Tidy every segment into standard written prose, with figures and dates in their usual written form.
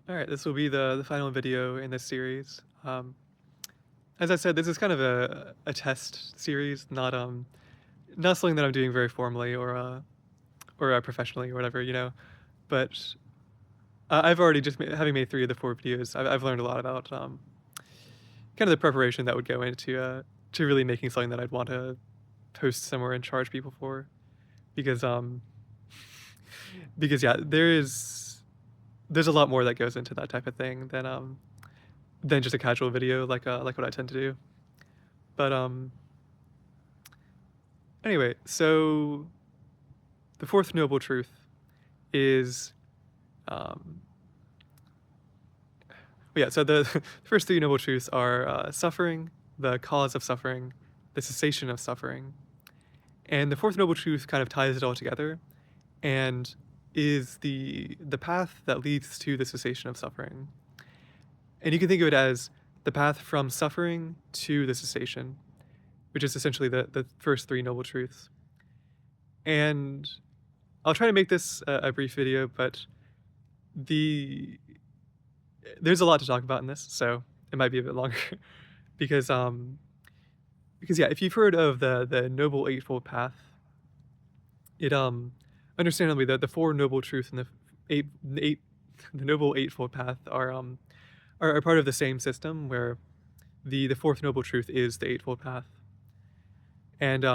All right, this will be the final video in this series. As I said, this is kind of a test series, not something that I'm doing very formally or professionally or whatever, you know. But I've already having made three of the four videos. I've learned a lot about kind of the preparation that would go into to really making something that I'd want to post somewhere and charge people for, because because yeah, there's a lot more that goes into that type of thing than just a casual video like what I tend to do. But anyway, so the fourth noble truth is, um, yeah. So the first three noble truths are suffering, the cause of suffering, the cessation of suffering, and the fourth noble truth kind of ties it all together, and is the path that leads to the cessation of suffering. And you can think of it as the path from suffering to the cessation, which is essentially the first three noble truths. And I'll try to make this a brief video, but the there's a lot to talk about in this, so it might be a bit longer because because yeah, if you've heard of the noble eightfold path, it understandably the four noble truths and the eight the noble eightfold path are part of the same system where the fourth noble truth is the eightfold path. And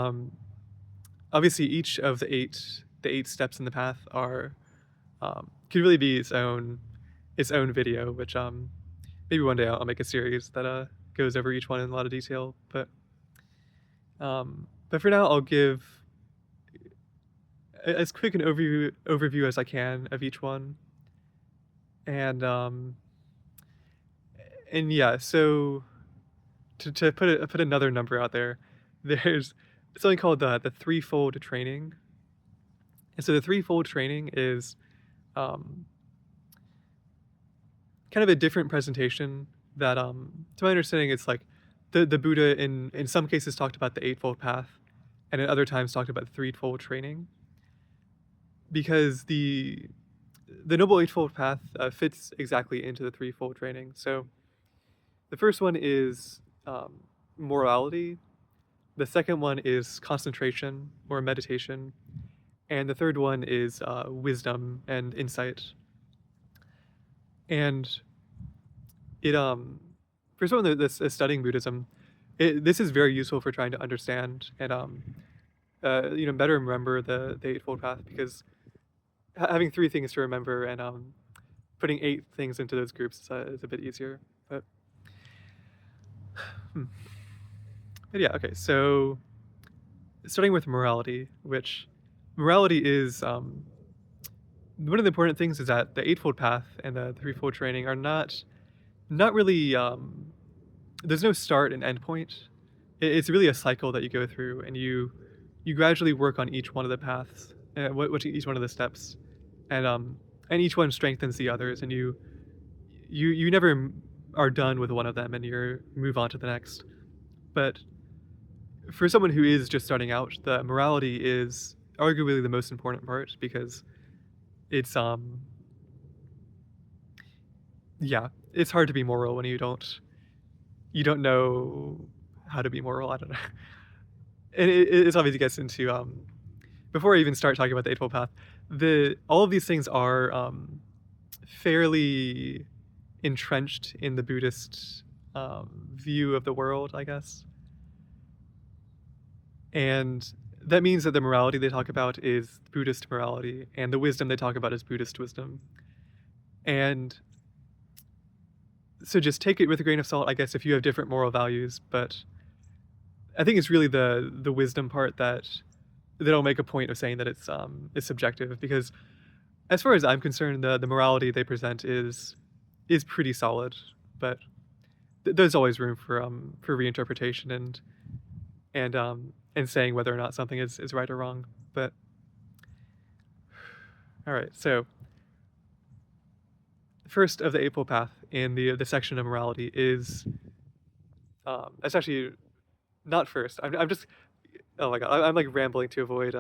obviously each of the eight steps in the path are could really be its own video, which maybe one day I'll make a series that goes over each one in a lot of detail. But for now, I'll give as quick an overview as I can of each one, and yeah. So to put another number out there, there's something called the threefold training, and so the threefold training is um, kind of a different presentation that to my understanding it's like the Buddha in some cases talked about the eightfold path, and in other times talked about the threefold training, because the noble eightfold path fits exactly into the threefold training. So the first one is morality, the second one is concentration or meditation, and the third one is wisdom and insight. And it for someone that's studying Buddhism, this is very useful for trying to understand and better remember the eightfold path, because having three things to remember and putting eight things into those groups is a bit easier. Hmm. But yeah, okay. So starting with morality, which morality is one of the important things is that the eightfold path and the threefold training are not really there's no start and end point. It's really a cycle that you go through, and you gradually work on each one of the paths, what each one of the steps, and each one strengthens the others, and you never are done with one of them, and you move on to the next. But for someone who is just starting out, the morality is arguably the most important part, because it's yeah, it's hard to be moral when you don't know how to be moral. I don't know. And it obviously gets into before I even start talking about the Eightfold Path, the all of these things are fairly entrenched in the Buddhist view of the world, I guess. And that means that the morality they talk about is Buddhist morality, and the wisdom they talk about is Buddhist wisdom. And so just take it with a grain of salt, I guess, if you have different moral values. But I think it's really the wisdom part that I'll make a point of saying that it's subjective, because as far as I'm concerned, the morality they present is pretty solid, but there's always room for reinterpretation and saying whether or not something is right or wrong. But all right, so the first of the Eightfold Path in the section of morality is that's actually not first. I'm just, oh my god, I'm like rambling to avoid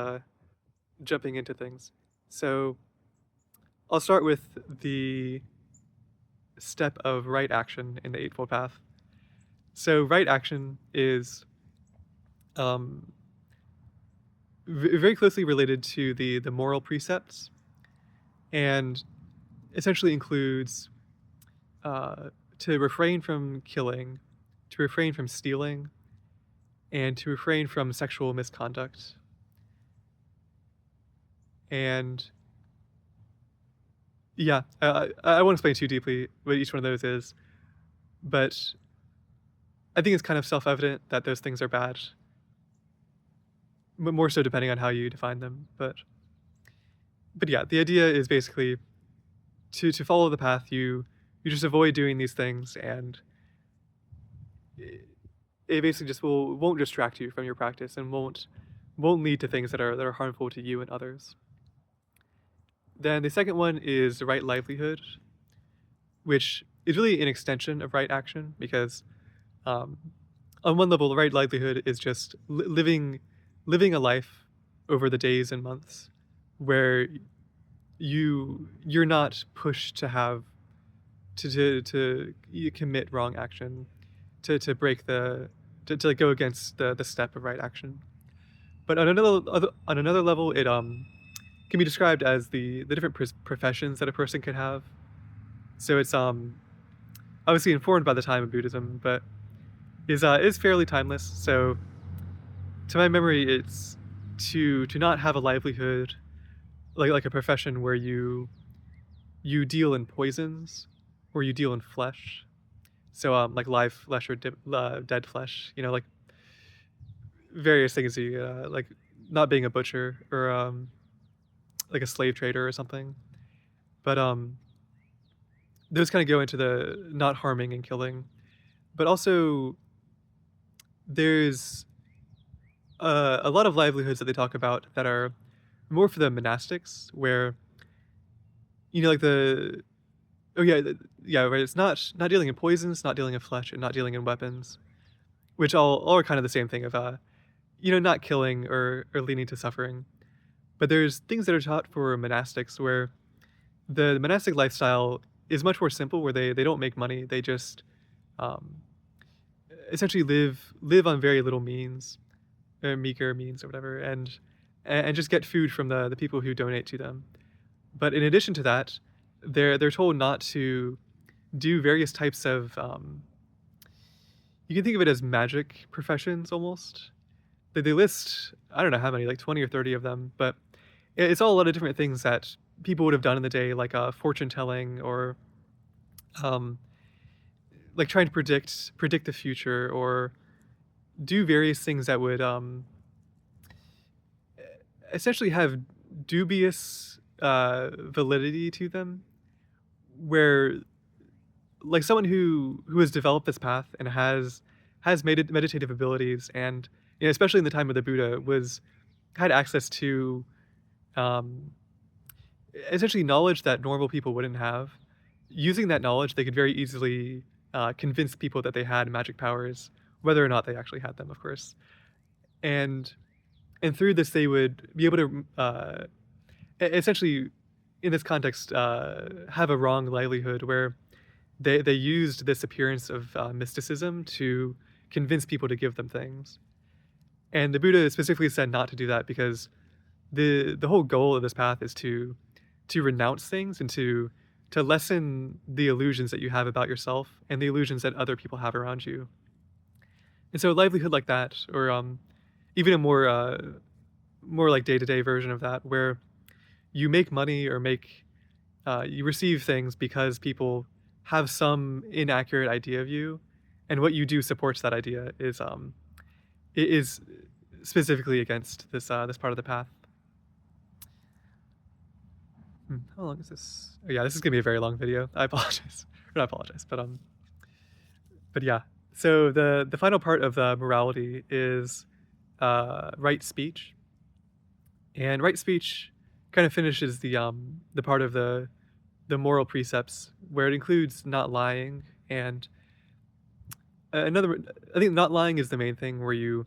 jumping into things. So I'll start with step of right action in the Eightfold Path. So right action is um, very closely related to the moral precepts, and essentially includes uh, to refrain from killing, to refrain from stealing, and to refrain from sexual misconduct. And yeah, I won't explain too deeply what each one of those is, but I think it's kind of self-evident that those things are bad, but more so depending on how you define them. But yeah, the idea is basically to follow the path. You just avoid doing these things, and it basically just won't distract you from your practice and won't lead to things that are harmful to you and others. Then the second one is the right livelihood, which is really an extension of right action because um, on one level, the right livelihood is just living a life over the days and months where you're not pushed to have to you commit wrong action to break to go against the step of right action. But on another level, it can be described as the different professions that a person can have. So it's obviously informed by the time of Buddhism, but is fairly timeless. So to my memory, it's to not have a livelihood like a profession where you deal in poisons or you deal in flesh. So like live flesh or dead flesh. You know, like various things. You like not being a butcher or like a slave trader or something. But those kind of go into the not harming and killing. But also there's a lot of livelihoods that they talk about that are more for the monastics, where you know, like the oh yeah, yeah, right. It's not dealing in poisons, not dealing in flesh, and not dealing in weapons, which all are kind of the same thing of you know, not killing or leading to suffering. But there's things that are taught for monastics where the monastic lifestyle is much more simple, where they don't make money, they just um, essentially live on very little means, or meager means or whatever, and just get food from the people who donate to them. But in addition to that, they're told not to do various types of you can think of it as magic professions almost. They list I don't know how many, like 20 or 30 of them, but it's all a lot of different things that people would have done in the day, like fortune telling or um, like trying to predict the future or do various things that would essentially have dubious validity to them, where like someone who has developed this path and has made meditative abilities, and you know, especially in the time of the Buddha, was had access to um, essentially knowledge that normal people wouldn't have. Using that knowledge, they could very easily convince people that they had magic powers, whether or not they actually had them, of course. And and through this, they would be able to essentially, in this context, have a wrong livelihood where they used this appearance of mysticism to convince people to give them things. And the Buddha specifically said not to do that because the whole goal of this path is to renounce things and to lessen the illusions that you have about yourself and the illusions that other people have around you. And so a livelihood like that, or even a more like day-to-day version of that, where you make money or make you receive things because people have some inaccurate idea of you, and what you do supports that idea it is specifically against this part of the path. How long is this? Oh, yeah, this is gonna be a very long video. I apologize. Or not apologize, but yeah. So the final part of the morality is right speech, and right speech kind of finishes the part of the moral precepts where it includes not lying and another. I think not lying is the main thing, where you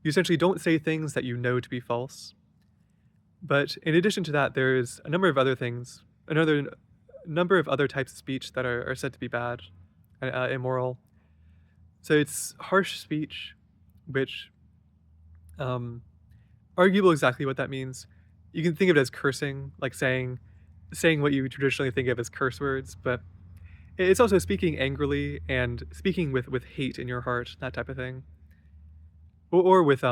essentially don't say things that you know to be false. But in addition to that, there's a number of other things, number of other types of speech that are said to be bad, immoral. So it's harsh speech, which um, arguable exactly what that means. You can think of it as cursing, like saying what you traditionally think of as curse words, but it's also speaking angrily and speaking with hate in your heart, that type of thing, or with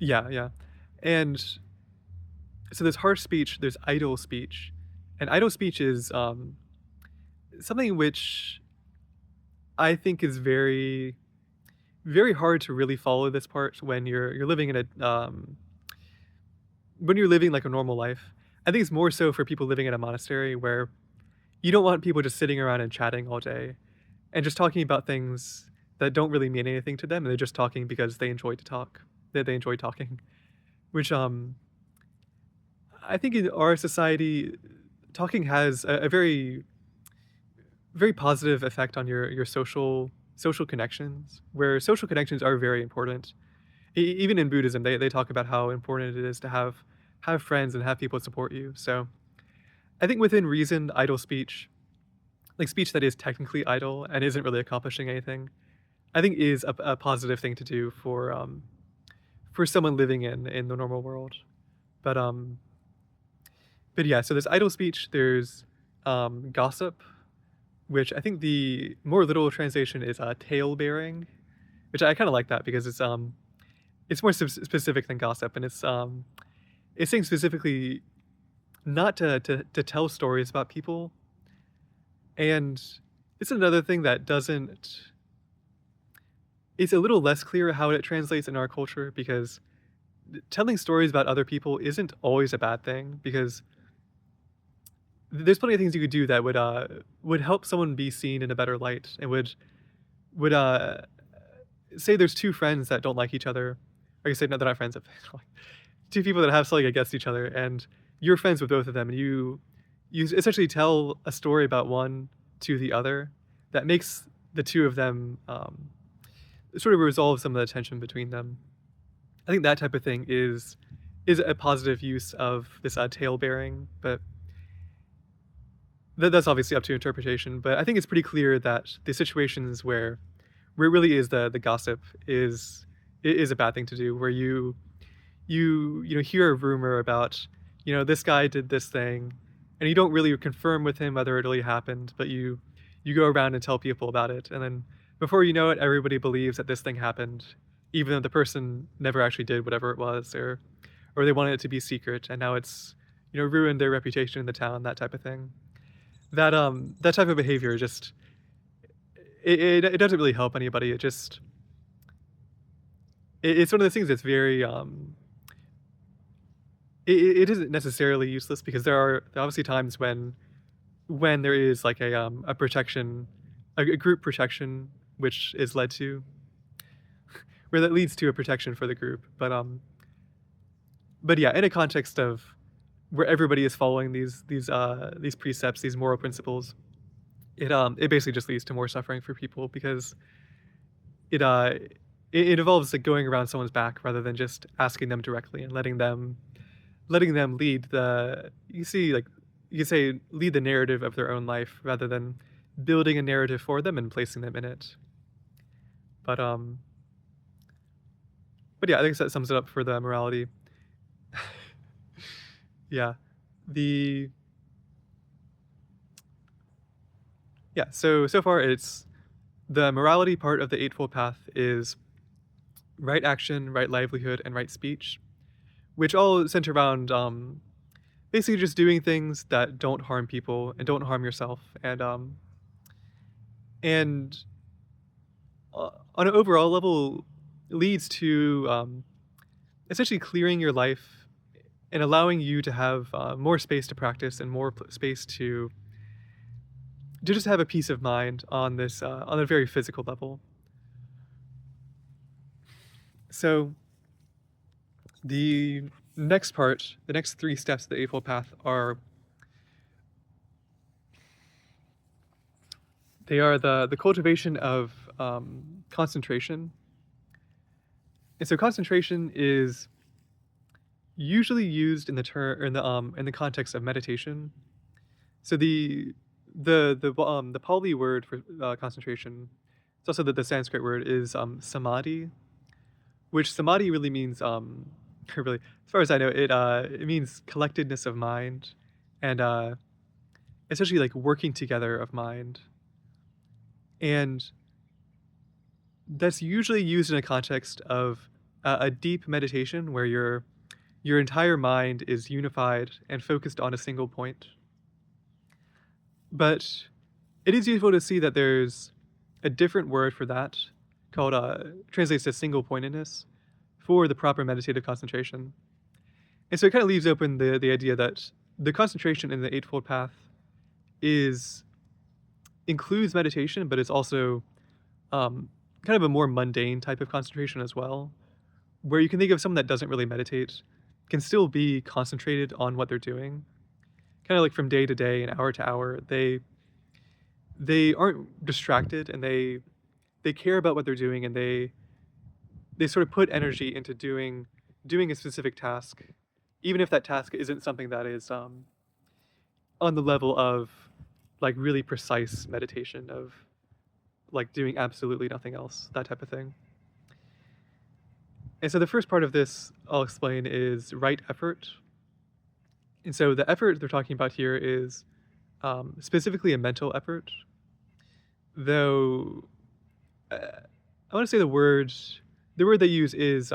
yeah, yeah, and so there's harsh speech, there's idle speech, and idle speech is something which I think is very hard to really follow this part when you're living in a when you're living like a normal life. I think it's more so for people living in a monastery where you don't want people just sitting around and chatting all day and just talking about things that don't really mean anything to them, and they're just talking because they enjoy to talk. That they enjoy talking, which I think in our society, talking has a very positive effect on your social connections, where social connections are very important. Even in Buddhism, they talk about how important it is to have friends and have people support you. So I think within reason, idle speech, like speech that is technically idle and isn't really accomplishing anything, I think is a positive thing to do for someone living in the normal world. But but yeah, so there's idle speech, there's gossip, which I think the more literal translation is tale bearing, which I kind of like that because it's more specific than gossip, and it's saying specifically not to tell stories about people. And it's another thing that doesn't it's a little less clear how it translates in our culture, because telling stories about other people isn't always a bad thing, because there's plenty of things you could do that would help someone be seen in a better light, and would say there's two friends that don't like each other. Or you say no, they're not friends. Two people that have something against each other, and you're friends with both of them, and you essentially tell a story about one to the other that makes the two of them sort of resolve some of the tension between them. I think that type of thing is a positive use of this tale bearing, but that's obviously up to interpretation. But I think it's pretty clear that the situations where it really is the gossip is a bad thing to do, where you hear a rumor about, this guy did this thing, and you don't really confirm with him whether it really happened, but you go around and tell people about it, and then before you know it, everybody believes that this thing happened, even though the person never actually did whatever it was, or they wanted it to be secret, and now it's ruined their reputation in the town, that type of thing. That type of behavior just it doesn't really help anybody. It's one of those things that's very it isn't necessarily useless, because there are obviously times when there is like a protection, a group protection, which is led to where that leads to a protection for the group. But yeah, in a context of where everybody is following these precepts, these moral principles, it basically just leads to more suffering for people, because it uh it involves like going around someone's back rather than just asking them directly and letting them lead the you see like you could say lead the narrative of their own life, rather than building a narrative for them and placing them in it. But but yeah, I think that sums it up for the morality. Yeah. The Yeah, so far it's the morality part of the Eightfold Path is right action, right livelihood, and right speech, which all center around basically just doing things that don't harm people and don't harm yourself, and on an overall level leads to essentially clearing your life and allowing you to have more space to practice and more space to just have a peace of mind on this on a very physical level. So the next part, the next three steps of the Eightfold Path are the cultivation of concentration. And so concentration is usually used in the in the context of meditation. So the Pali word for concentration, it's also the Sanskrit word is samadhi, which samadhi really means really, as far as I know, it means collectedness of mind, and essentially like working together of mind, and that's usually used in a context of a deep meditation where your entire mind is unified and focused on a single point. But it is useful to see that there's a different word for that called translates to single pointedness for the proper meditative concentration. And so it kind of leaves open the idea that the concentration in the Eightfold Path is includes meditation, but it's also kind of a more mundane type of concentration as well, where you can think of someone that doesn't really meditate can still be concentrated on what they're doing, kind of like from day to day and hour to hour. They aren't distracted, and they care about what they're doing, and they sort of put energy into doing a specific task, even if that task isn't something that is on the level of like really precise meditation of like doing absolutely nothing else, that type of thing. And so the first part of this I'll explain is right effort. And so the effort they're talking about here is specifically a mental effort, though I want to say the word they use is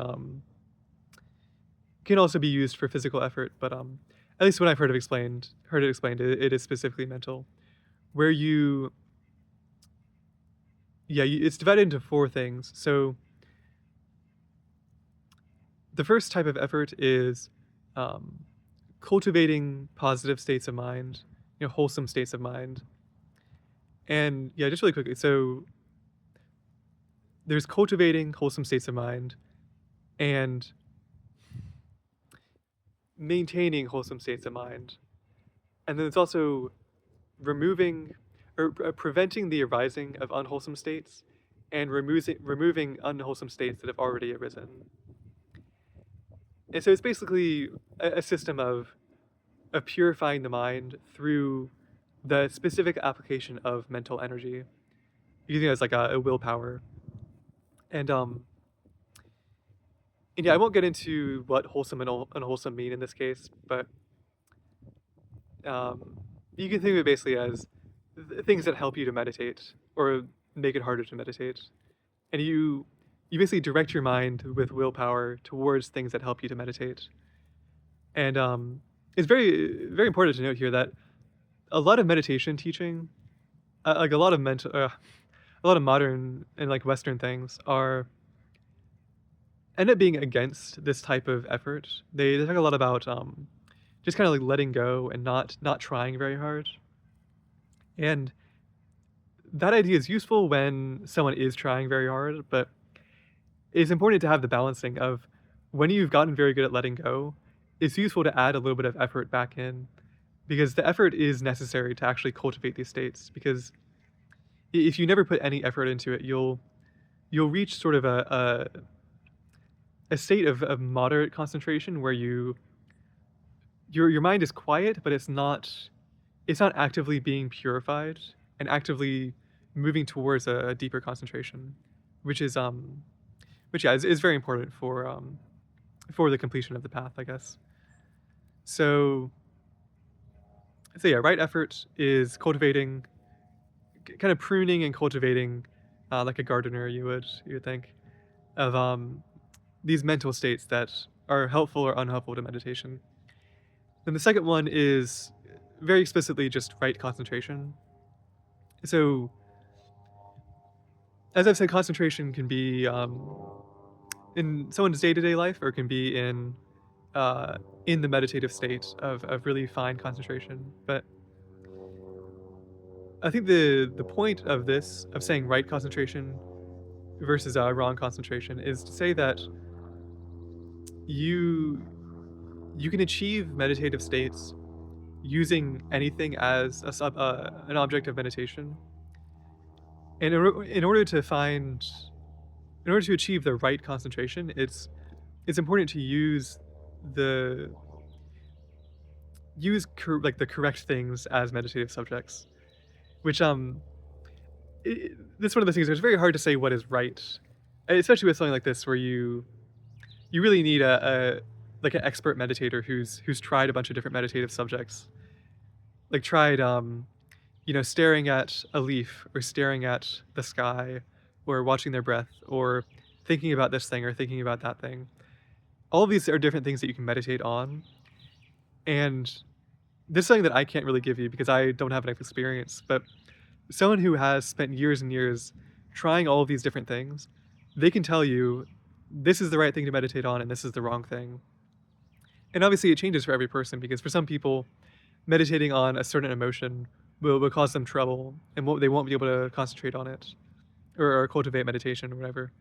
can also be used for physical effort, but at least when I've heard it explained, it is specifically mental, where it's divided into four things. So the first type of effort is um, cultivating positive states of mind, wholesome states of mind. And yeah, just really quickly, so there's cultivating wholesome states of mind and maintaining wholesome states of mind. And then it's also removing or preventing the arising of unwholesome states and removing unwholesome states that have already arisen. And so it's basically a system of purifying the mind through the specific application of mental energy, using it as like a willpower. And yeah, I won't get into what wholesome and unwholesome mean in this case, but um, you can think of it basically as things that help you to meditate or make it harder to meditate. And you basically direct your mind with willpower towards things that help you to meditate. And it's very important to note here that a lot of meditation teaching, like a lot of modern and like Western things are end up being against this type of effort. They talk a lot about just kind of like letting go and not trying very hard. And that idea is useful when someone is trying very hard, but it's important to have the balancing of when you've gotten very good at letting go, it's useful to add a little bit of effort back in because the effort is necessary to actually cultivate these states. Because if you never put any effort into it, you'll reach sort of a state of moderate concentration where your mind is quiet, but it's not actively being purified and actively moving towards a deeper concentration, which is which yeah is very important for the completion of the path, I guess. So yeah, right effort is cultivating, kind of pruning and cultivating, like a gardener you would think of these mental states that are helpful or unhelpful to meditation. Then the second one is very explicitly just right concentration. So as I've said, concentration can be in someone's day-to-day life, or it can be in the meditative state of really fine concentration. But I think the point of this, of saying right concentration versus wrong concentration, is to say that you you can achieve meditative states using anything as an object of meditation. And in order to achieve the right concentration, it's important to use the use like the correct things as meditative subjects, which this is one of the things where it's very hard to say what is right, especially with something like this where you really need a like an expert meditator who's tried a bunch of different meditative subjects, like tried staring at a leaf or staring at the sky or watching their breath or thinking about this thing or thinking about that thing. All of these are different things that you can meditate on, and this is something that I can't really give you because I don't have enough experience, but someone who has spent years and years trying all of these different things, they can tell you this is the right thing to meditate on and this is the wrong thing. And obviously it changes for every person, because for some people, meditating on a certain emotion will cause them trouble and they won't be able to concentrate on it or cultivate meditation or whatever.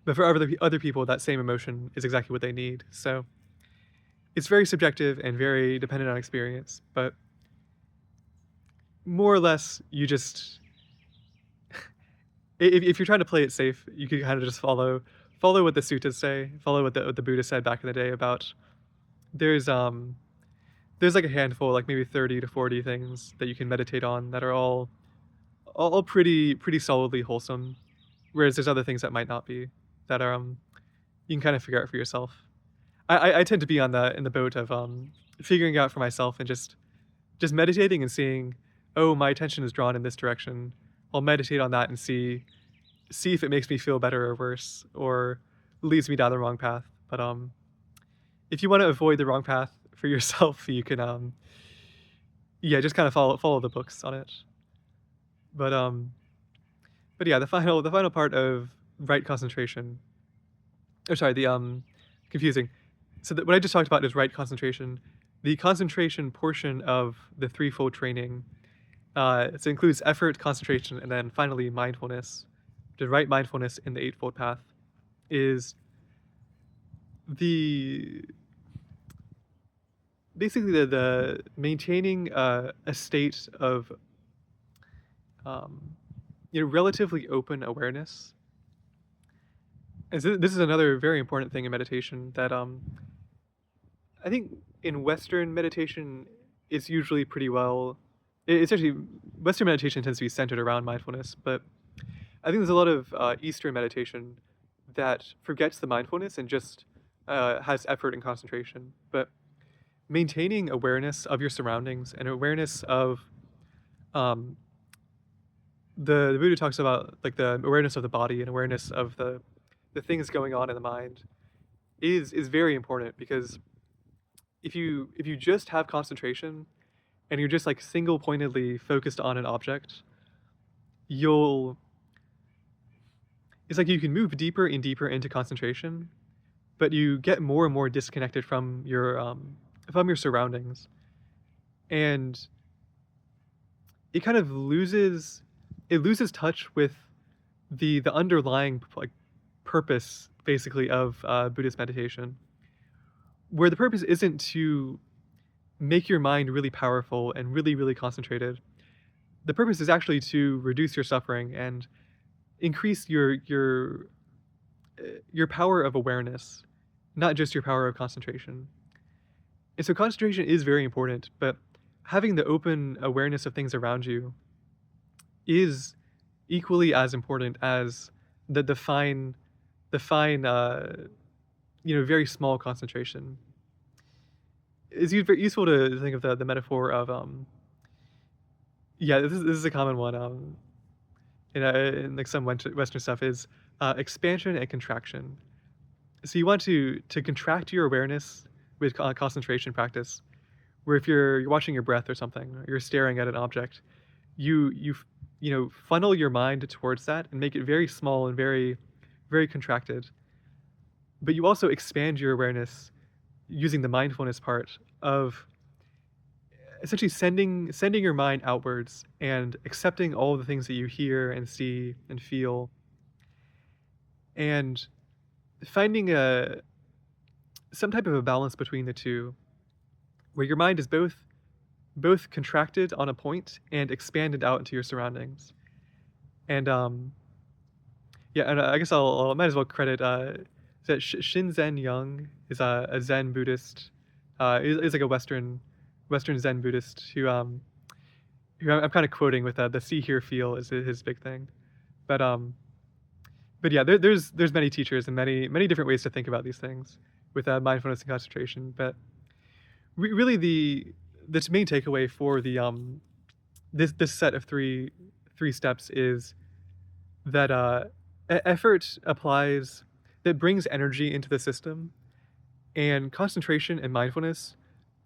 But for other people, that same emotion is exactly what they need. So it's very subjective and very dependent on experience, but more or less, you just if you're trying to play it safe, you can kind of just follow what the suttas say, follow what the Buddha said back in the day about there's like a handful, like maybe 30 to 40 things that you can meditate on that are all pretty solidly wholesome, whereas there's other things that might not be, that are you can kind of figure out for yourself. I tend to be on in the boat of figuring out for myself and just meditating and seeing, oh, my attention is drawn in this direction. I'll meditate on that and see if it makes me feel better or worse or leads me down the wrong path. But if you want to avoid the wrong path for yourself, you can just kind of follow the books on it. But yeah, the final part of right concentration. Oh, sorry, the confusing. So what I just talked about is right concentration. The concentration portion of the threefold training, so it includes effort, concentration, and then finally mindfulness. The right mindfulness in the Eightfold Path is basically the maintaining a state of relatively open awareness. And so this is another very important thing in meditation that I think in Western meditation it's usually pretty well. It's actually, Western meditation tends to be centered around mindfulness, but I think there's a lot of Eastern meditation that forgets the mindfulness and just has effort and concentration. But maintaining awareness of your surroundings and awareness of the Buddha talks about like the awareness of the body and awareness of the things going on in the mind is very important, because if you just have concentration and you're just like single pointedly focused on an object, it's like you can move deeper and deeper into concentration, but you get more and more disconnected from your surroundings, and it kind of loses touch with the underlying like purpose basically of Buddhist meditation, where the purpose isn't to make your mind really powerful and really, really concentrated. The purpose is actually to reduce your suffering and increase your power of awareness, not just your power of concentration. And so concentration is very important, but having the open awareness of things around you is equally as important as the fine very small concentration. It's very useful to think of the metaphor of this is a common one in like some Western stuff, is expansion and contraction. So you want to contract your awareness with concentration practice, where if you're watching your breath or something, or you're staring at an object, you funnel your mind towards that and make it very small and very, very contracted. But you also expand your awareness using the mindfulness part of essentially sending your mind outwards and accepting all of the things that you hear and see and feel, and finding some type of a balance between the two, where your mind is both contracted on a point and expanded out into your surroundings. And and I guess I might as well credit that Shinzen Young is a Zen Buddhist. Is like a Western Zen Buddhist who I'm kind of quoting with the see hear feel is his big thing. But but yeah, there's many teachers and many different ways to think about these things with mindfulness and concentration. But really the main takeaway for the this set of three steps is that effort applies that brings energy into the system, and concentration and mindfulness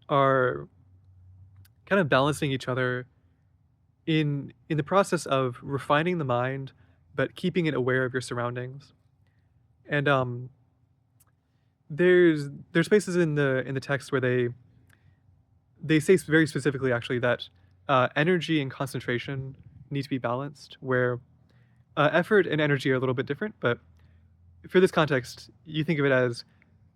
are kind of balancing each other in the process of refining the mind but keeping it aware of your surroundings. And there's places in the text where they say very specifically actually that energy and concentration need to be balanced, where effort and energy are a little bit different, but for this context you think of it as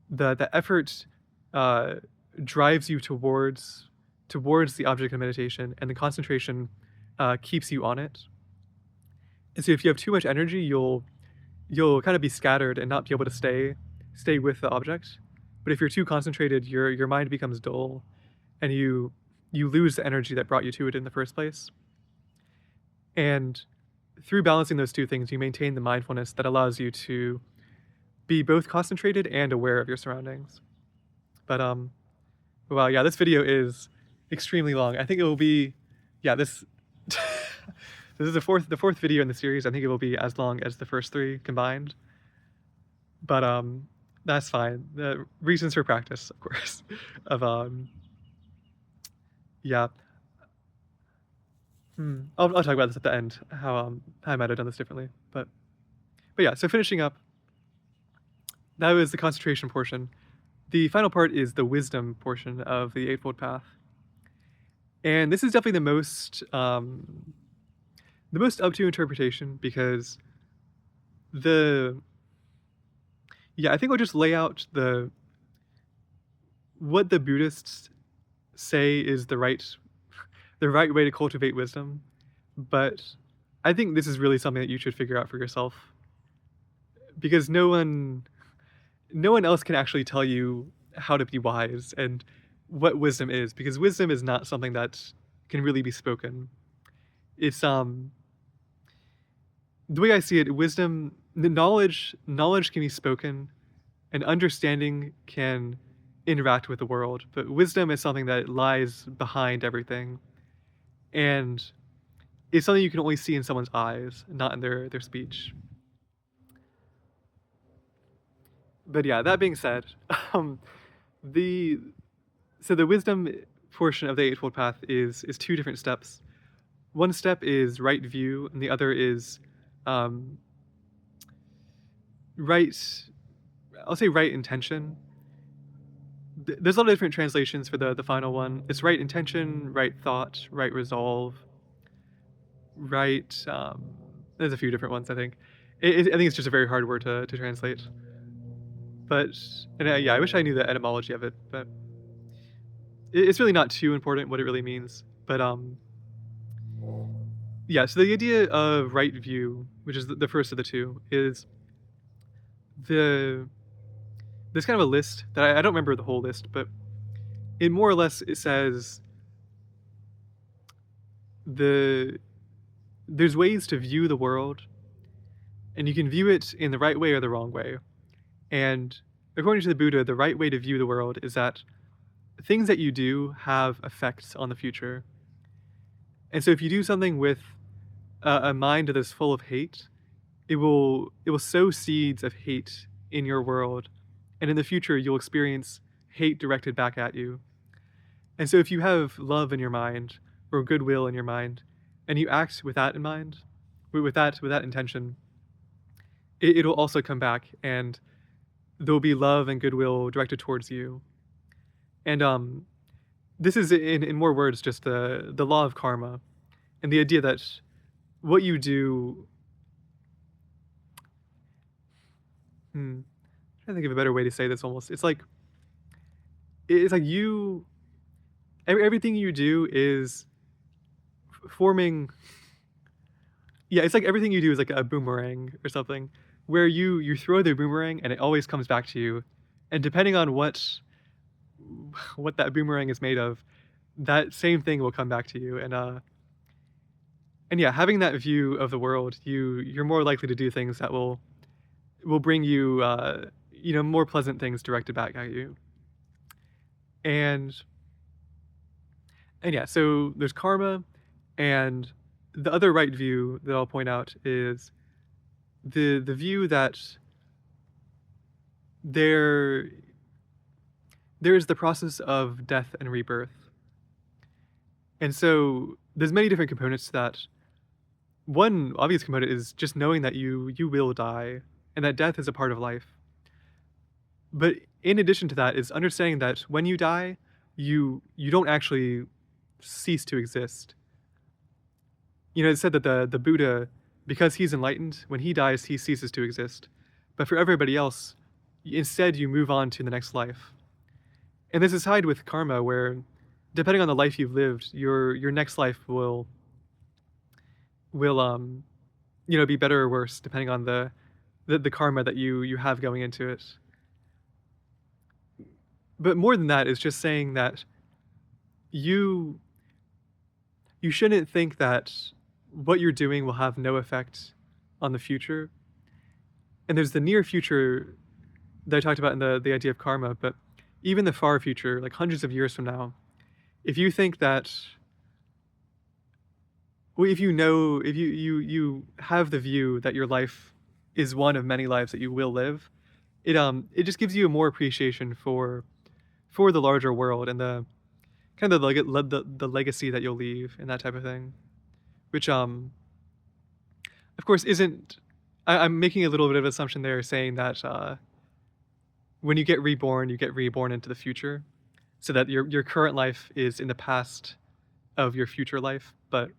the effort uh, drives you towards the object of meditation, and the concentration keeps you on it. And so if you have too much energy, you'll kind of be scattered and not be able to stay with the object. But if you're too concentrated, your mind becomes dull, and you lose the energy that brought you to it in the first place. And through balancing those two things, you maintain the mindfulness that allows you to be both concentrated and aware of your surroundings. But well, yeah, this video is extremely long. I think it will be, yeah, this this is the fourth video in the series. I think it will be as long as the first three combined. But that's fine. The reasons for practice, of course, of yeah. I'll talk about this at the end, how I might have done this differently. But yeah, so finishing up, that was the concentration portion. The final part is the wisdom portion of the Eightfold Path. And this is definitely the most up to interpretation, because I think I'll just lay out what the Buddhists say is the right way to cultivate wisdom. But I think this is really something that you should figure out for yourself, because no one else can actually tell you how to be wise and what wisdom is, because wisdom is not something that can really be spoken. It's the way I see it, wisdom, the knowledge can be spoken, and understanding can interact with the world, but wisdom is something that lies behind everything, and it's something you can only see in someone's eyes, not in their speech. But yeah, that being said, the wisdom portion of the Eightfold Path is two different steps. One step is right view, and the other is I'll say right intention. There's a lot of different translations for the final one. It's right intention, right thought, right resolve, right. There's a few different ones, I think. I think it's just a very hard word to translate. But yeah, I wish I knew the etymology of it, but it's really not too important what it really means. But yeah, so the idea of right view, which is the first of the two, is there's kind of a list that I don't remember the whole list, but it more or less it says there's ways to view the world, and you can view it in the right way or the wrong way. And according to the Buddha, the right way to view the world is that things that you do have effects on the future. And so if you do something with a mind that is full of hate, it will sow seeds of hate in your world, and in the future you'll experience hate directed back at you. And so if you have love in your mind, or goodwill in your mind, and you act with that in mind, with that intention, it'll also come back, and there'll be love and goodwill directed towards you. And this is in more words just the law of karma, and the idea that what you do. I'm trying to think of a better way to say this. Almost, it's like you. Everything you do is forming. Yeah, it's like everything you do is like a boomerang or something. where you throw the boomerang and it always comes back to you, and depending on what that boomerang is made of, that same thing will come back to you. And yeah, having that view of the world, you're more likely to do things that will bring you more pleasant things directed back at you. And yeah, so there's karma, and the other right view that I'll point out is the view that there is the process of death and rebirth. And so there's many different components to that. One obvious component is just knowing that you will die and that death is a part of life. But in addition to that is understanding that when you die, you don't actually cease to exist. It's said that the Buddha, because he's enlightened, when he dies, he ceases to exist. But for everybody else, instead you move on to the next life. And this is tied with karma, where depending on the life you've lived, your next life will be better or worse depending on the karma that you have going into it. But more than that is just saying that you shouldn't think that what you're doing will have no effect on the future. And there's the near future that I talked about in the idea of karma, but even the far future, like hundreds of years from now, if you think that, well, if you have the view that your life is one of many lives that you will live, it just gives you a more appreciation for the larger world and the kind of the legacy that you'll leave and that type of thing, which of course isn't. I'm making a little bit of an assumption there, saying that when you get reborn into the future, so that your current life is in the past of your future life. But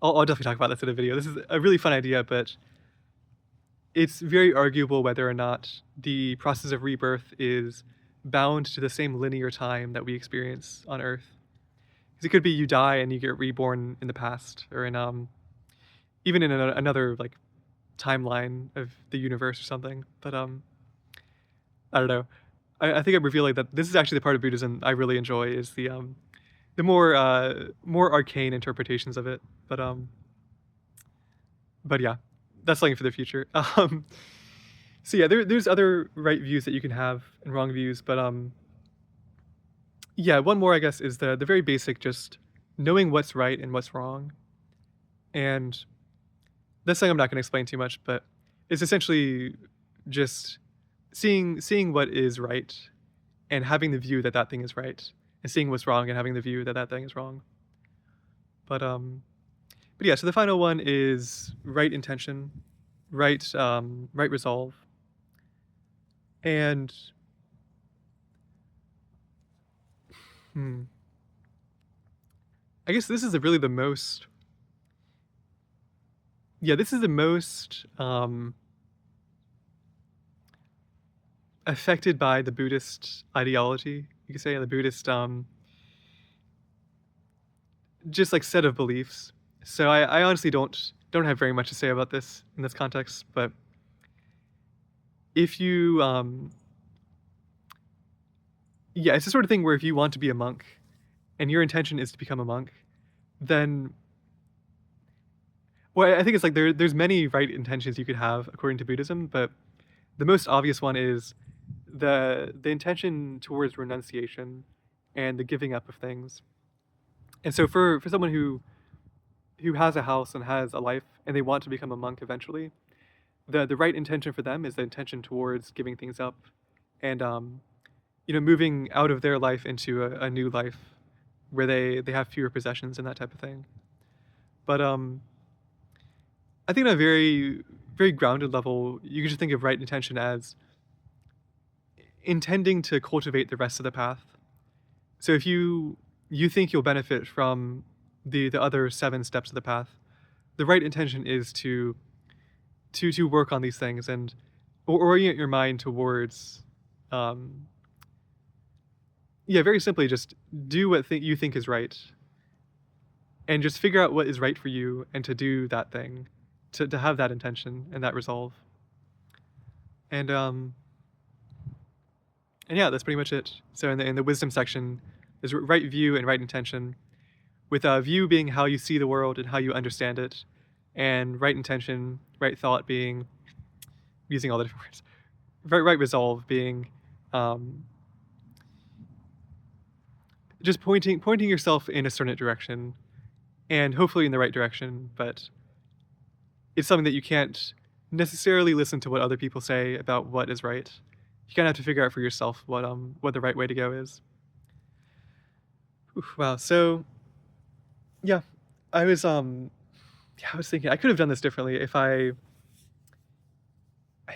I'll definitely talk about this in a video. This is a really fun idea, but it's very arguable whether or not the process of rebirth is bound to the same linear time that we experience on Earth. Because it could be you die and you get reborn in the past, or in even in another like timeline of the universe or something. But I don't know. I think I'm revealing that this is actually the part of Buddhism I really enjoy, is the more arcane interpretations of it. But yeah, that's something for the future. So yeah, there's other right views that you can have and wrong views, but yeah, one more I guess is the very basic, just knowing what's right and what's wrong. And that's something I'm not going to explain too much, but it's essentially just seeing what is right and having the view that that thing is right, and seeing what's wrong and having the view that that thing is wrong. But yeah, so the final one is right intention, right resolve. And I guess this is really the most, this is the most affected by the Buddhist ideology, you could say, the Buddhist just like set of beliefs. So I honestly don't have very much to say about this in this context, but if you it's the sort of thing where if you want to be a monk and your intention is to become a monk, then, well, I think it's like there's many right intentions you could have according to Buddhism, but the most obvious one is the intention towards renunciation and the giving up of things. And so for someone who has a house and has a life and they want to become a monk eventually, the right intention for them is the intention towards giving things up and moving out of their life into a new life where they have fewer possessions and that type of thing. But I think on a very, very grounded level, you can just think of right intention as intending to cultivate the rest of the path. So if you think you'll benefit from the other 7 steps of the path, the right intention is to work on these things and orient your mind towards very simply just do what you think is right, and just figure out what is right for you and to do that thing, to have that intention and that resolve. And and yeah, that's pretty much it. So in the wisdom section, there's right view and right intention, with view being how you see the world and how you understand it, and right intention, right thought being using all the different words, right resolve being um, just pointing yourself in a certain direction, and hopefully in the right direction. But it's something that you can't necessarily listen to what other people say about what is right. You kind of have to figure out for yourself what the right way to go is. Oof, wow. So yeah, I was yeah, I was thinking I could have done this differently if I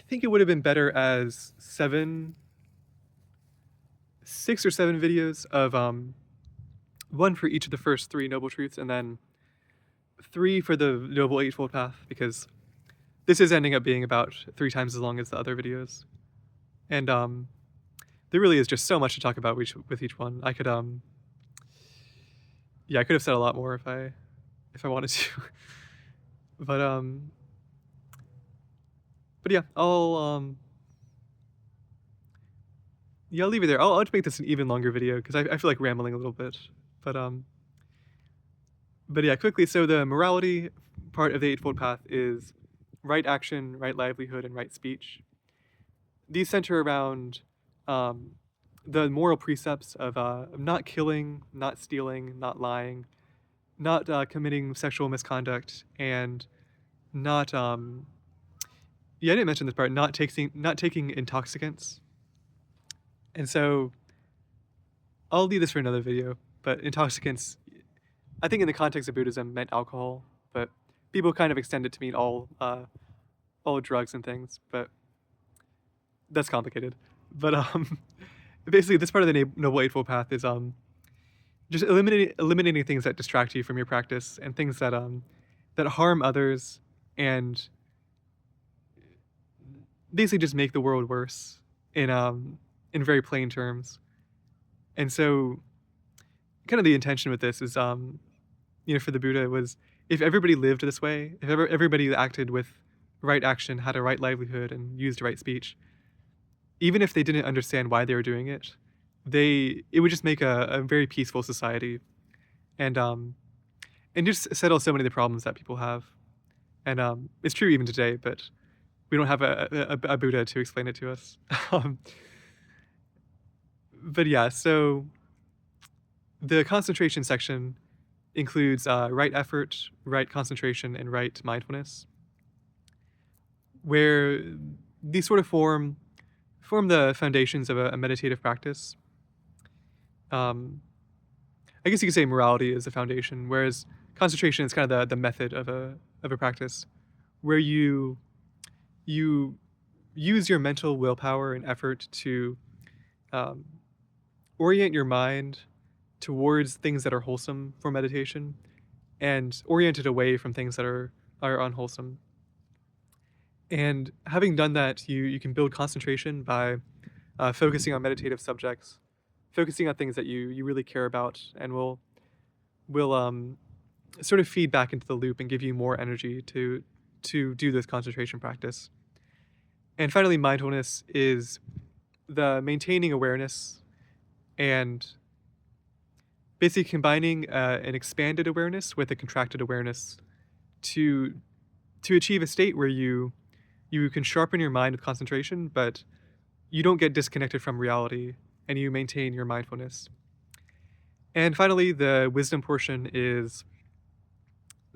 think it would have been better as 6 or 7 videos of one for each of the first 3 noble truths, and then 3 for the noble eightfold path, because this is ending up being about 3 times as long as the other videos. And there really is just so much to talk about with each one. I could yeah, I could have said a lot more if I wanted to. but but yeah, I'll leave it there. I'll just make this an even longer video because I feel like rambling a little bit. But but yeah, quickly. So the morality part of the eightfold path is right action, right livelihood, and right speech. These center around um, the moral precepts of not killing, not stealing, not lying, not committing sexual misconduct, and not yeah, I didn't mention this part, not taking intoxicants. And so I'll leave this for another video. But intoxicants, I think in the context of Buddhism, meant alcohol, but people kind of extend it to mean all drugs and things. But that's complicated. But basically, this part of the Noble Eightfold Path is just eliminating things that distract you from your practice, and things that harm others, and basically just make the world worse in very plain terms. And so kind of the intention with this is for the Buddha was, if everybody lived this way, if everybody acted with right action, had a right livelihood, and used right speech, even if they didn't understand why they were doing it, it would just make a very peaceful society, and and just settle so many of the problems that people have. And it's true even today, but we don't have a Buddha to explain it to us. um, but yeah, so the concentration section includes right effort, right concentration, and right mindfulness, where these sort of form the foundations of a meditative practice. Um, I guess you could say morality is the foundation, whereas concentration is kind of the method of a practice, where you use your mental willpower and effort to um, orient your mind towards things that are wholesome for meditation, and orient it away from things that are unwholesome. And having done that, you can build concentration by focusing on meditative subjects, focusing on things that you really care about, and will sort of feed back into the loop and give you more energy to do this concentration practice. And finally, mindfulness is the maintaining awareness and basically combining an expanded awareness with a contracted awareness to achieve a state where you can sharpen your mind with concentration, but you don't get disconnected from reality, and you maintain your mindfulness. And finally, the wisdom portion is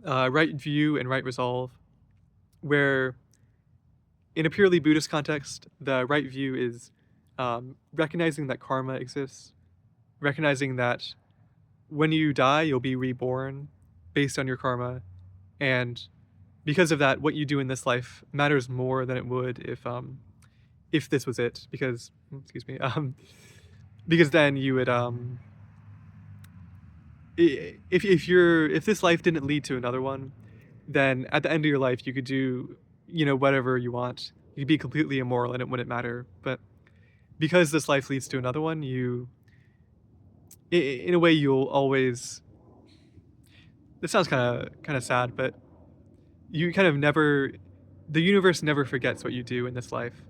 right view and right resolve, where in a purely Buddhist context, the right view is recognizing that karma exists, recognizing that when you die, you'll be reborn based on your karma, and because of that, what you do in this life matters more than it would if this was it. Because excuse me, because then you would if this life didn't lead to another one, then at the end of your life you could do whatever you want. You'd be completely immoral and it wouldn't matter. But because this life leads to another one, in a way, you'll always. This sounds kind of sad, but you kind of never. The universe never forgets what you do in this life,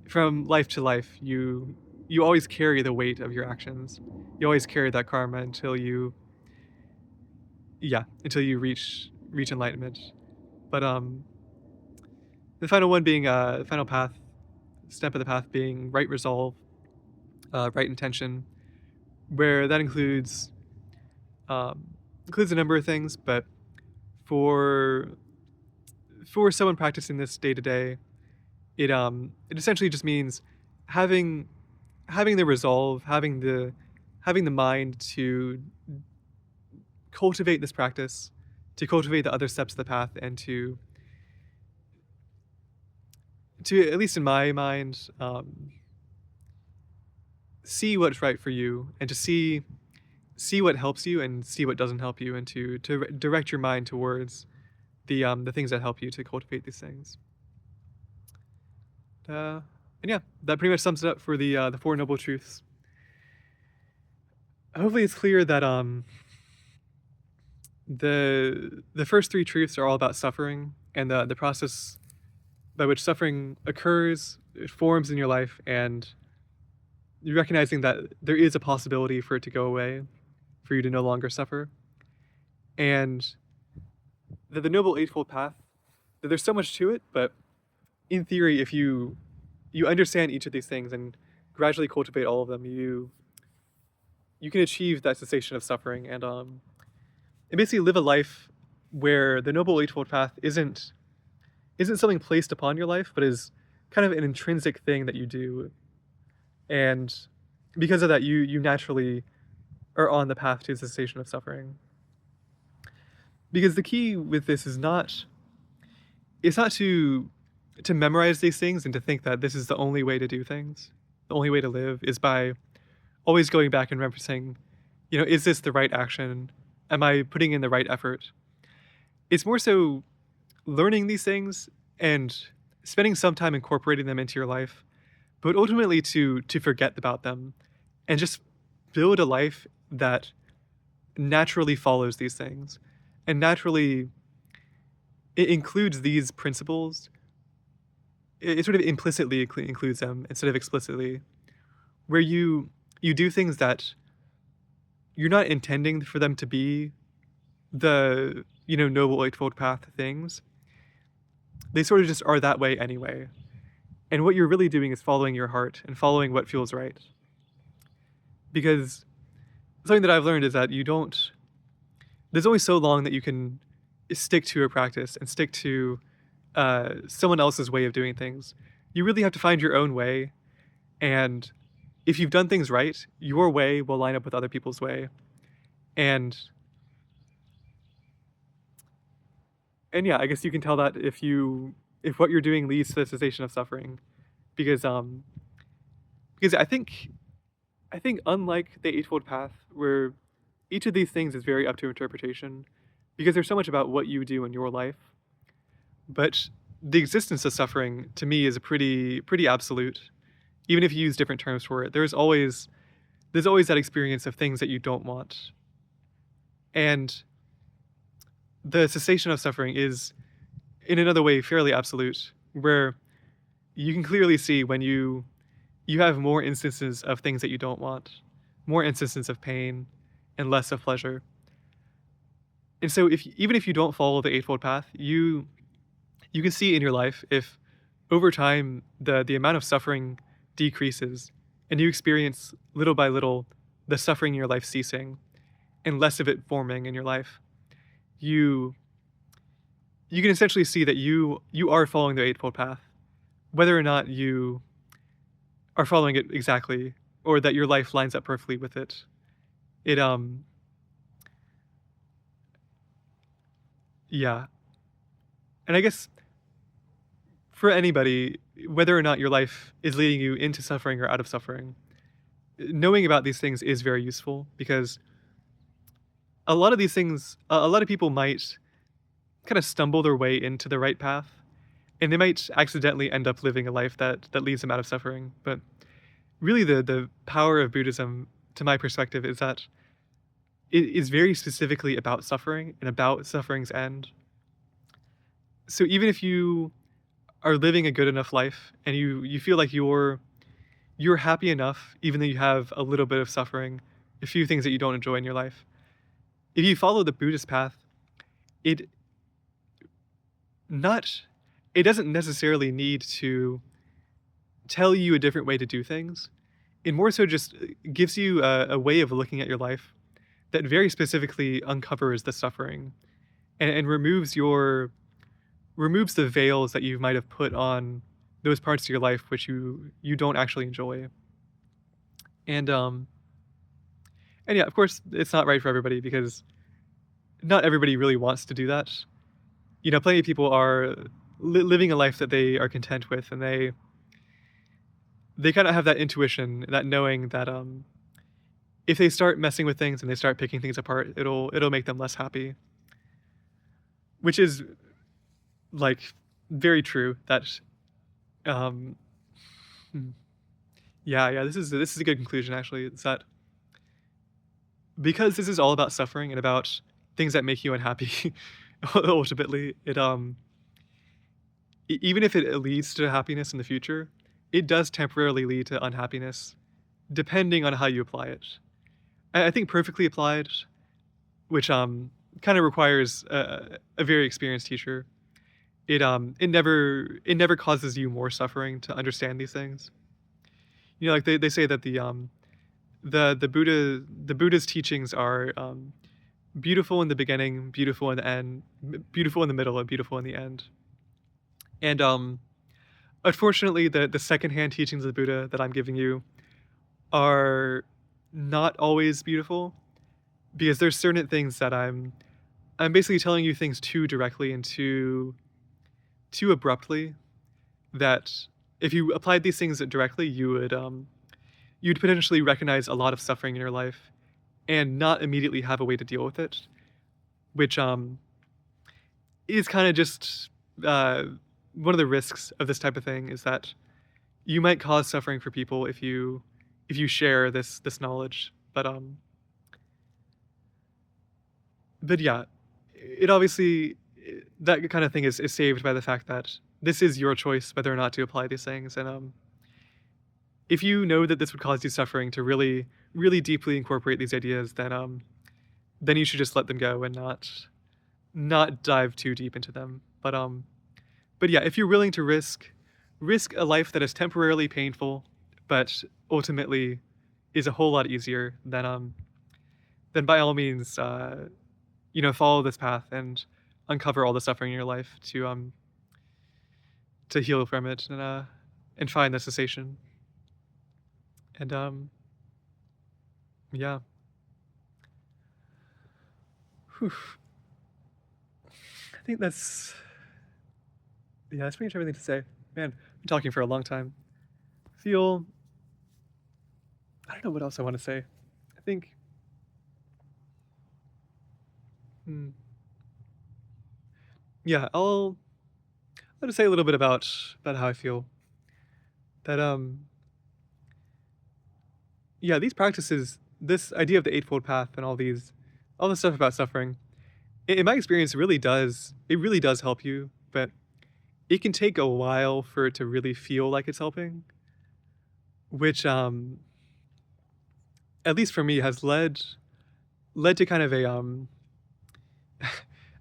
from life to life, you always carry the weight of your actions. You always carry that karma until you, yeah, until you reach enlightenment. But the final one being the final path, step of the path being right resolve, right intention, where that um, includes a number of things. But for for someone practicing this day to day, it essentially just means having having the resolve, having the mind to cultivate this practice, to cultivate the other steps of the path, and to at least in my mind, see what's right for you, and to see what helps you and see what doesn't help you, and to direct your mind towards the things that help you to cultivate these things. Uh, and yeah, that pretty much sums it up for the Four Noble Truths. Hopefully, it's clear that the first three truths are all about suffering and the process by which suffering occurs, it forms in your life, and you recognizing that there is a possibility for it to go away, for you to no longer suffer, and that the Noble Eightfold Path, that there's so much to it, but in theory, if you understand each of these things and gradually cultivate all of them, you can achieve that cessation of suffering and basically live a life where the Noble Eightfold Path isn't something placed upon your life, but is kind of an intrinsic thing that you do. And because of that, you naturally are on the path to cessation of suffering. Because the key with this is not it's not to memorize these things and to think that this is the only way to do things. The only way to live is by always going back and referencing, is this the right action? Am I putting in the right effort? It's more so learning these things and spending some time incorporating them into your life, but ultimately to forget about them and just build a life that naturally follows these things and naturally it includes these principles. It sort of implicitly includes them instead of explicitly, where you do things that you're not intending for them to be the Noble Eightfold Path things. They sort of just are that way anyway. And what you're really doing is following your heart and following what feels right. Because something that I've learned is that there's only so long that you can stick to a practice and stick to someone else's way of doing things. You really have to find your own way. And if you've done things right, your way will line up with other people's way. And yeah, I guess you can tell that if what you're doing leads to the cessation of suffering, because I think unlike the Eightfold Path, where each of these things is very up to interpretation, because there's so much about what you do in your life, but the existence of suffering to me is a pretty absolute. Even if you use different terms for it, there's always that experience of things that you don't want, and the cessation of suffering is, in another way, fairly absolute, where you can clearly see when you have more instances of things that you don't want, more instances of pain, and less of pleasure. And so, even if you don't follow the Eightfold Path, you can see in your life if over time the amount of suffering decreases, and you experience little by little the suffering in your life ceasing, and less of it forming in your life. You you can essentially see that you are following the Eightfold Path, whether or not you are following it exactly, or that your life lines up perfectly with it. It Yeah. And I guess for anybody, whether or not your life is leading you into suffering or out of suffering, knowing about these things is very useful, because a lot of these things, a lot of people might kind of stumble their way into the right path, and they might accidentally end up living a life that leads them out of suffering. But really, the power of Buddhism, to my perspective, is that it is very specifically about suffering and about suffering's end. So even if you are living a good enough life, and you feel like you're happy enough, even though you have a little bit of suffering, a few things that you don't enjoy in your life. If you follow the Buddhist path, it not it doesn't necessarily need to tell you a different way to do things. It more so just gives you a way of looking at your life that very specifically uncovers the suffering and removes the veils that you might have put on those parts of your life which you don't actually enjoy. And and yeah, of course, it's not right for everybody because not everybody really wants to do that. You know, plenty of people are living a life that they are content with, and they kind of have that intuition, that knowing that if they start messing with things and they start picking things apart, it'll make them less happy, which is like very true. That um, hmm, yeah, this is a good conclusion actually. It's that because this is all about suffering and about things that make you unhappy, ultimately, even if it leads to happiness in the future, it does temporarily lead to unhappiness, depending on how you apply it. I think perfectly applied, which kind of requires a very experienced teacher. It never causes you more suffering to understand these things. You know, like they say that the Buddha's teachings are beautiful in the beginning, beautiful in the end, beautiful in the middle, and beautiful in the end. And unfortunately, the secondhand teachings of the Buddha that I'm giving you are not always beautiful because there's certain things that I'm basically telling you things too directly and too abruptly that if you applied these things directly, you'd potentially recognize a lot of suffering in your life and not immediately have a way to deal with it, which is kind of just uh, one of the risks of this type of thing is that you might cause suffering for people if you share this knowledge. But yeah, it obviously that kind of thing is saved by the fact that this is your choice whether or not to apply these things. And if you know that this would cause you suffering to really really deeply incorporate these ideas, then you should just let them go and not dive too deep into them. But yeah, if you're willing to risk a life that is temporarily painful, but ultimately is a whole lot easier, then by all means, follow this path and uncover all the suffering in your life to heal from it and find the cessation. And yeah, Whew. I think that's pretty much everything to say. Man, I've been talking for a long time. Feel I don't know what else I want to say. I think hmm, yeah, I'll just say a little bit about how I feel. That yeah, these practices, this idea of the eightfold path and all this stuff about suffering, in my experience, it really does help you, but it can take a while for it to really feel like it's helping, which at least for me has led to kind of a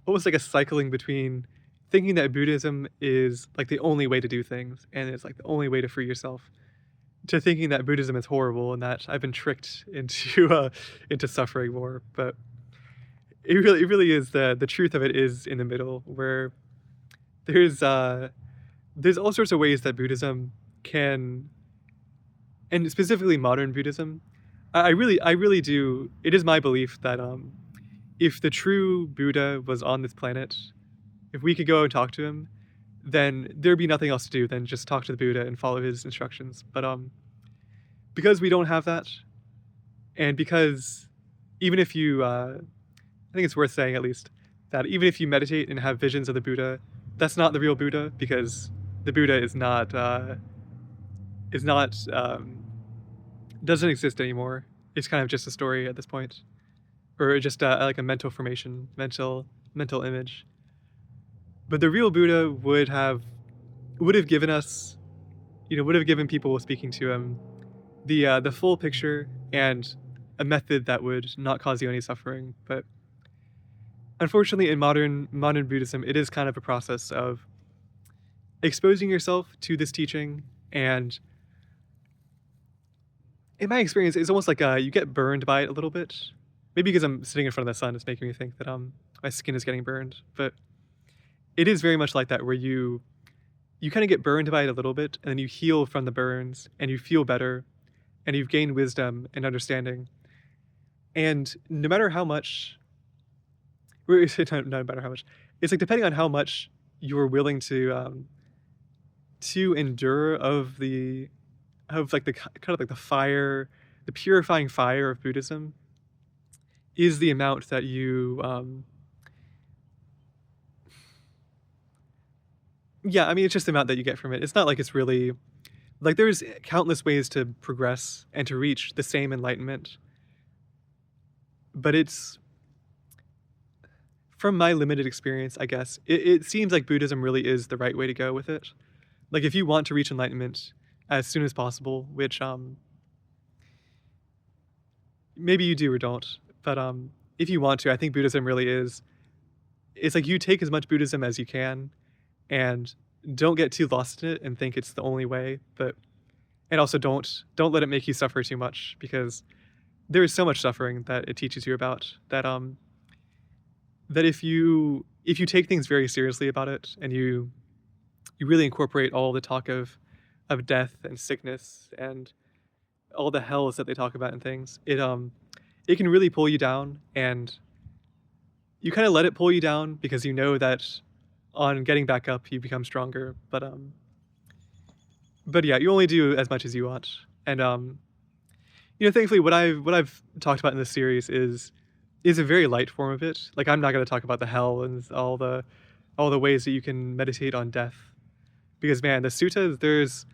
almost like a cycling between thinking that Buddhism is like the only way to do things and it's like the only way to free yourself, to thinking that Buddhism is horrible and that I've been tricked into into suffering more. But it really is the truth of it is in the middle, where there's uh there's all sorts of ways that Buddhism can, and specifically modern Buddhism, I really do. It is my belief that if the true Buddha was on this planet, if we could go and talk to him, then there'd be nothing else to do than just talk to the Buddha and follow his instructions. But because we don't have that, and because even if you, I think it's worth saying at least that even if you meditate and have visions of the Buddha, that's not the real Buddha because the Buddha is not doesn't exist anymore. It's kind of just a story at this point, or just like a mental formation, mental image. But the real Buddha would have would have given us, would have given people speaking to him the full picture and a method that would not cause you any suffering. But unfortunately, in modern Buddhism, it is kind of a process of exposing yourself to this teaching, and in my experience, it's almost like you get burned by it a little bit. Maybe because I'm sitting in front of the sun, it's making me think that my skin is getting burned. But it is very much like that, where you kind of get burned by it a little bit, and then you heal from the burns, and you feel better, and you've gained wisdom and understanding. And no matter how much, no matter how much, it's like depending on how much you're willing to endure of like the kind of like the fire, the purifying fire of Buddhism, is the amount that you yeah, I mean, it's just the amount that you get from it. It's not like it's really like there's countless ways to progress and to reach the same enlightenment, but it's from my limited experience, I guess, it seems like Buddhism really is the right way to go with it. Like if you want to reach enlightenment as soon as possible, which maybe you do or don't, but if you want to, I think Buddhism really is. It's like you take as much Buddhism as you can, and don't get too lost in it and think it's the only way. But and also don't let it make you suffer too much, because there is so much suffering that it teaches you about that if you take things very seriously about it, and you really incorporate all the talk of death and sickness and all the hells that they talk about and things, it can really pull you down, and you kind of let it pull you down because you know that on getting back up you become stronger. But yeah, you only do as much as you want. And thankfully what I've talked about in this series is a very light form of it. Like I'm not going to talk about the hell and all the ways that you can meditate on death, because man, the suttas, there's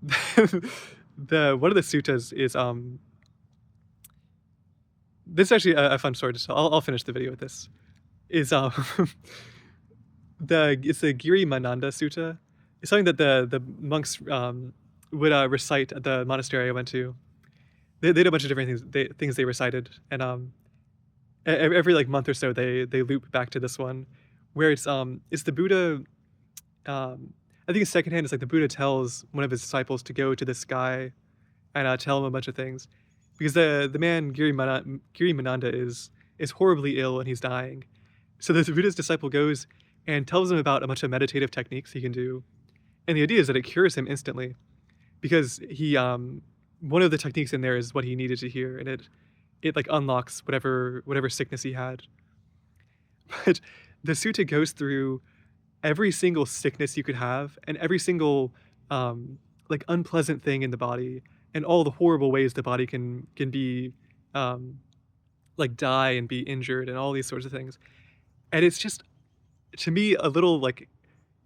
the one of the suttas is this is actually a fun story to tell. I'll finish the video with this. Is it's the Giri Mananda Sutta. It's something that the monks would recite at the monastery I went to. They had a bunch of different things they recited, and every like month or so they loop back to this one, where it's the Buddha. I think it's secondhand. It's like the Buddha tells one of his disciples to go to this guy and tell him a bunch of things, because the man Giri Mananda is horribly ill and he's dying. So the Buddha's disciple goes and tells him about a bunch of meditative techniques he can do, and the idea is that it cures him instantly, because he one of the techniques in there is what he needed to hear, and it like unlocks whatever sickness he had. But the sutta goes through every single sickness you could have, and every single like unpleasant thing in the body, and all the horrible ways the body can be like die and be injured and all these sorts of things. And it's just, to me, a little like,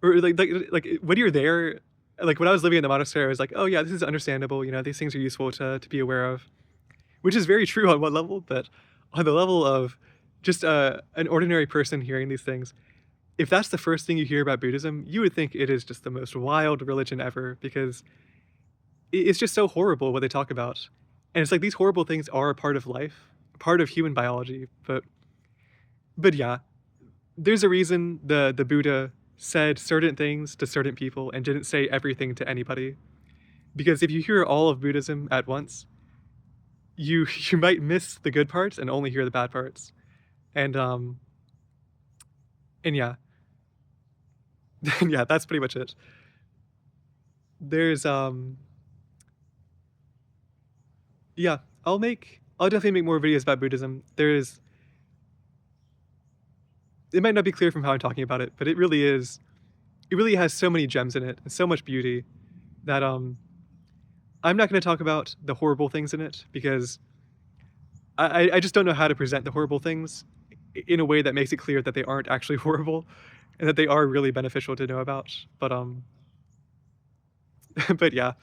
or like when you're there, like when I was living in the monastery, I was like, oh yeah, this is understandable, these things are useful to be aware of, which is very true on one level. But on the level of just an ordinary person hearing these things, if that's the first thing you hear about Buddhism, you would think it is just the most wild religion ever, because it's just so horrible what they talk about. And it's like these horrible things are a part of life, a part of human biology. But yeah, there's a reason the Buddha said certain things to certain people and didn't say everything to anybody. Because if you hear all of Buddhism at once, you might miss the good parts and only hear the bad parts. And yeah. Yeah, that's pretty much it. There's yeah, I'll definitely make more videos about Buddhism. It might not be clear from how I'm talking about it, but it really has so many gems in it and so much beauty that I'm not going to talk about the horrible things in it, because I just don't know how to present the horrible things in a way that makes it clear that they aren't actually horrible, and that they are really beneficial to know about. But but yeah,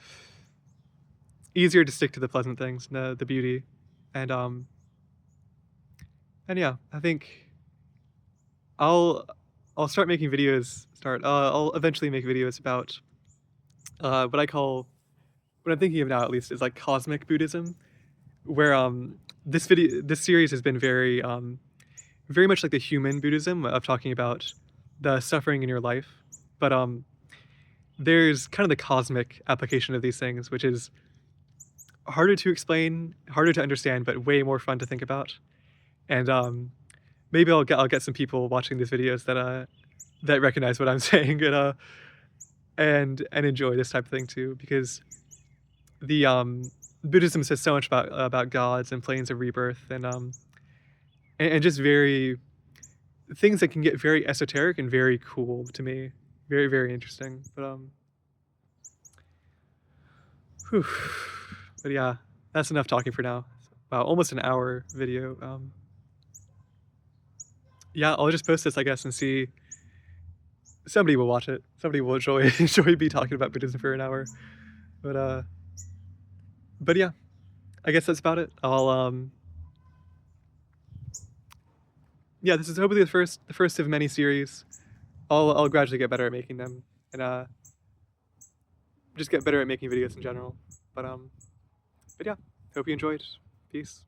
easier to stick to the pleasant things, the beauty, and yeah, I think I'll I'll start making videos. I'll eventually make videos about what I call, what I'm thinking of now at least, is like cosmic Buddhism, where this series has been very much like the human Buddhism of talking about the suffering in your life, but there's kind of the cosmic application of these things, which is harder to explain, harder to understand, but way more fun to think about. And maybe I'll get some people watching these videos that recognize what I'm saying and enjoy this type of thing too, because the Buddhism says so much about gods and planes of rebirth and just very things that can get very esoteric and very cool to me, very very interesting. Whew. But yeah, that's enough talking for now. Wow, almost an hour video. Yeah, I'll just post this, I guess, and see. Somebody will watch it. Somebody will enjoy enjoy me talking about Buddhism for an hour. But uh, but yeah, I guess that's about it. Yeah, this is hopefully the first of many series. I'll gradually get better at making them and just get better at making videos in general. But um, but yeah, hope you enjoyed. Peace.